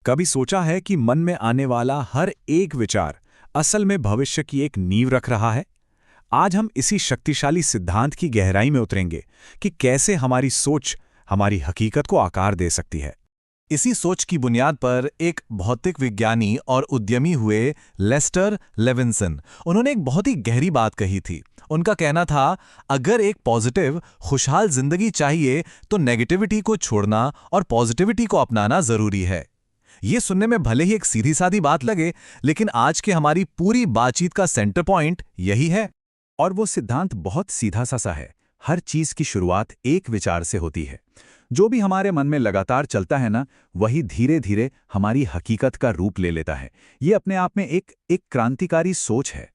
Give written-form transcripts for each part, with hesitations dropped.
कभी सोचा है कि मन में आने वाला हर एक विचार असल में भविष्य की एक नींव रख रहा है? आज हम इसी शक्तिशाली सिद्धांत की गहराई में उतरेंगे कि कैसे हमारी सोच हमारी हकीकत को आकार दे सकती है। इसी सोच की बुनियाद पर एक भौतिक विज्ञानी और उद्यमी हुए लेस्टर लेविन्सन, उन्होंने एक बहुत ही गहरी बात कही थी। उनका कहना था, अगर एक पॉजिटिव खुशहाल जिंदगी चाहिए तो नेगेटिविटी को छोड़ना और पॉजिटिविटी को अपनाना जरूरी है। ये सुनने में भले ही एक सीधी सादी बात लगे, लेकिन आज के हमारी पूरी बातचीत का सेंटर पॉइंट यही है। और वो सिद्धांत बहुत सीधा सा है। हर चीज की शुरुआत एक विचार से होती है। जो भी हमारे मन में लगातार चलता है ना, वही धीरे धीरे हमारी हकीकत का रूप ले लेता है। ये अपने आप में एक क्रांतिकारी सोच है।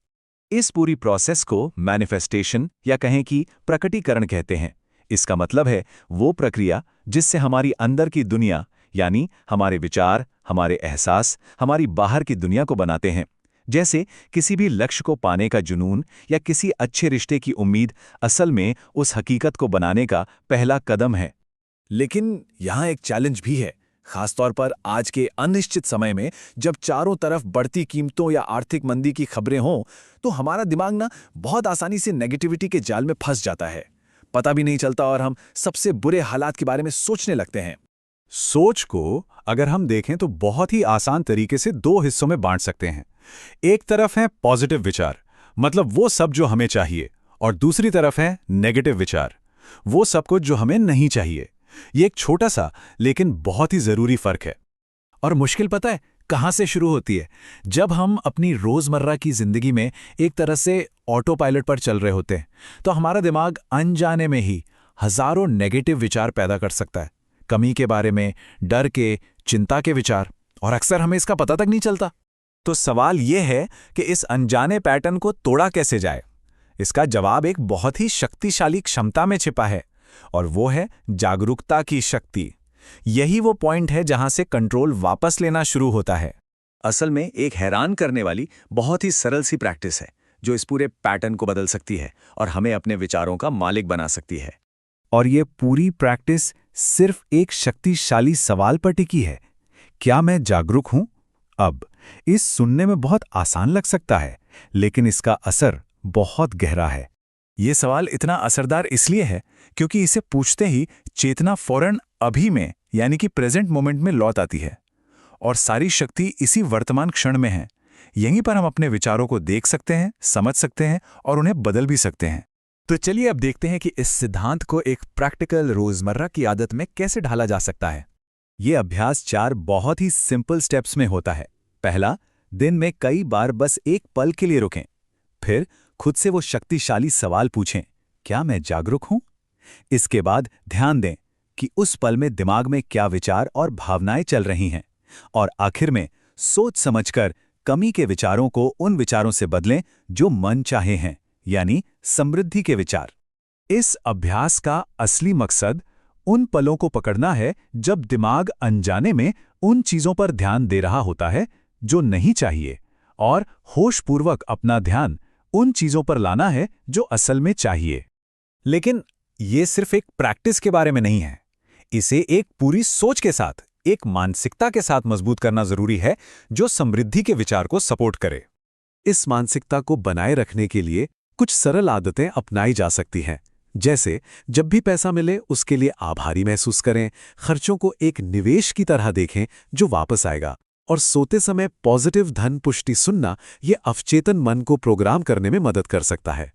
इस पूरी प्रोसेस को मैनिफेस्टेशन या कहें कि प्रकटीकरण कहते हैं। इसका मतलब है वो प्रक्रिया जिससे हमारी अंदर की दुनिया, यानी हमारे विचार, हमारे एहसास, हमारी बाहर की दुनिया को बनाते हैं। जैसे किसी भी लक्ष्य को पाने का जुनून या किसी अच्छे रिश्ते की उम्मीद असल में उस हकीकत को बनाने का पहला कदम है। लेकिन यहाँ एक चैलेंज भी है, खासतौर पर आज के अनिश्चित समय में, जब चारों तरफ बढ़ती कीमतों या आर्थिक मंदी की खबरें हों, तो हमारा दिमाग ना बहुत आसानी से नेगेटिविटी के जाल में फंस जाता है। पता भी नहीं चलता और हम सबसे बुरे हालात के बारे में सोचने लगते हैं। सोच को अगर हम देखें तो बहुत ही आसान तरीके से दो हिस्सों में बांट सकते हैं। एक तरफ है पॉजिटिव विचार, मतलब वो सब जो हमें चाहिए, और दूसरी तरफ है नेगेटिव विचार, वो सब कुछ जो हमें नहीं चाहिए। ये एक छोटा सा लेकिन बहुत ही जरूरी फर्क है। और मुश्किल पता है कहां से शुरू होती है? जब हम अपनी रोजमर्रा की जिंदगी में एक तरह से ऑटो पायलट पर चल रहे होते हैं, तो हमारा दिमाग अनजाने में ही हजारों नेगेटिव विचार पैदा कर सकता है। कमी के बारे में, डर के, चिंता के विचार, और अक्सर हमें इसका पता तक नहीं चलता। तो सवाल यह है कि इस अनजाने पैटर्न को तोड़ा कैसे जाए? इसका जवाब एक बहुत ही शक्तिशाली क्षमता में छिपा है, और वो है जागरूकता की शक्ति। यही वो पॉइंट है जहां से कंट्रोल वापस लेना शुरू होता है। असल में एक हैरान करने वाली बहुत ही सरल सी प्रैक्टिस है जो इस पूरे पैटर्न को बदल सकती है और हमें अपने विचारों का मालिक बना सकती है। और ये पूरी प्रैक्टिस सिर्फ एक शक्तिशाली सवाल पर टिकी है, क्या मैं जागरूक हूं? अब इस सुनने में बहुत आसान लग सकता है, लेकिन इसका असर बहुत गहरा है। ये सवाल इतना असरदार इसलिए है क्योंकि इसे पूछते ही चेतना फौरन अभी में, यानी कि प्रेजेंट मोमेंट में लौट आती है, और सारी शक्ति इसी वर्तमान क्षण में है। यहीं पर हम अपने विचारों को देख सकते हैं, समझ सकते हैं और उन्हें बदल भी सकते हैं। तो चलिए अब देखते हैं कि इस सिद्धांत को एक प्रैक्टिकल रोजमर्रा की आदत में कैसे ढाला जा सकता है। ये अभ्यास 4 बहुत ही सिंपल स्टेप्स में होता है। पहला, दिन में कई बार बस एक पल के लिए रुकें। फिर खुद से वो शक्तिशाली सवाल पूछें, क्या मैं जागरूक हूं? इसके बाद ध्यान दें कि उस पल में दिमाग में क्या विचार और भावनाएं चल रही हैं। और आखिर में सोच समझकर कमी के विचारों को उन विचारों से बदलें जो मन चाहे हैं, यानी समृद्धि के विचार। इस अभ्यास का असली मकसद उन पलों को पकड़ना है जब दिमाग अनजाने में उन चीजों पर ध्यान दे रहा होता है जो नहीं चाहिए, और होशपूर्वक अपना ध्यान उन चीजों पर लाना है जो असल में चाहिए। लेकिन ये सिर्फ एक प्रैक्टिस के बारे में नहीं है। इसे एक पूरी सोच के साथ, एक मानसिकता के साथ मजबूत करना जरूरी है जो समृद्धि के विचार को सपोर्ट करे। इस मानसिकता को बनाए रखने के लिए कुछ सरल आदतें अपनाई जा सकती हैं। जैसे जब भी पैसा मिले उसके लिए आभारी महसूस करें, खर्चों को एक निवेश की तरह देखें जो वापस आएगा, और सोते समय पॉजिटिव धन पुष्टि सुनना ये अवचेतन मन को प्रोग्राम करने में मदद कर सकता है।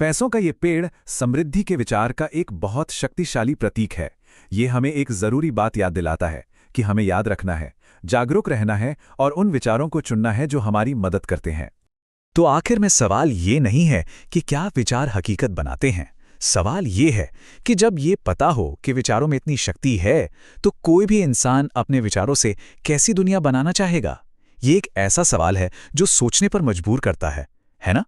पैसों का ये पेड़ समृद्धि के विचार का एक बहुत शक्तिशाली प्रतीक है। ये हमें एक जरूरी बात याद दिलाता है कि हमें याद रखना है, जागरूक रहना है और उन विचारों को चुनना है जो हमारी मदद करते हैं। तो आखिर में सवाल ये नहीं है कि क्या विचार हकीकत बनाते हैं। सवाल ये है कि जब ये पता हो कि विचारों में इतनी शक्ति है, तो कोई भी इंसान अपने विचारों से कैसी दुनिया बनाना चाहेगा? ये एक ऐसा सवाल है जो सोचने पर मजबूर करता है ना?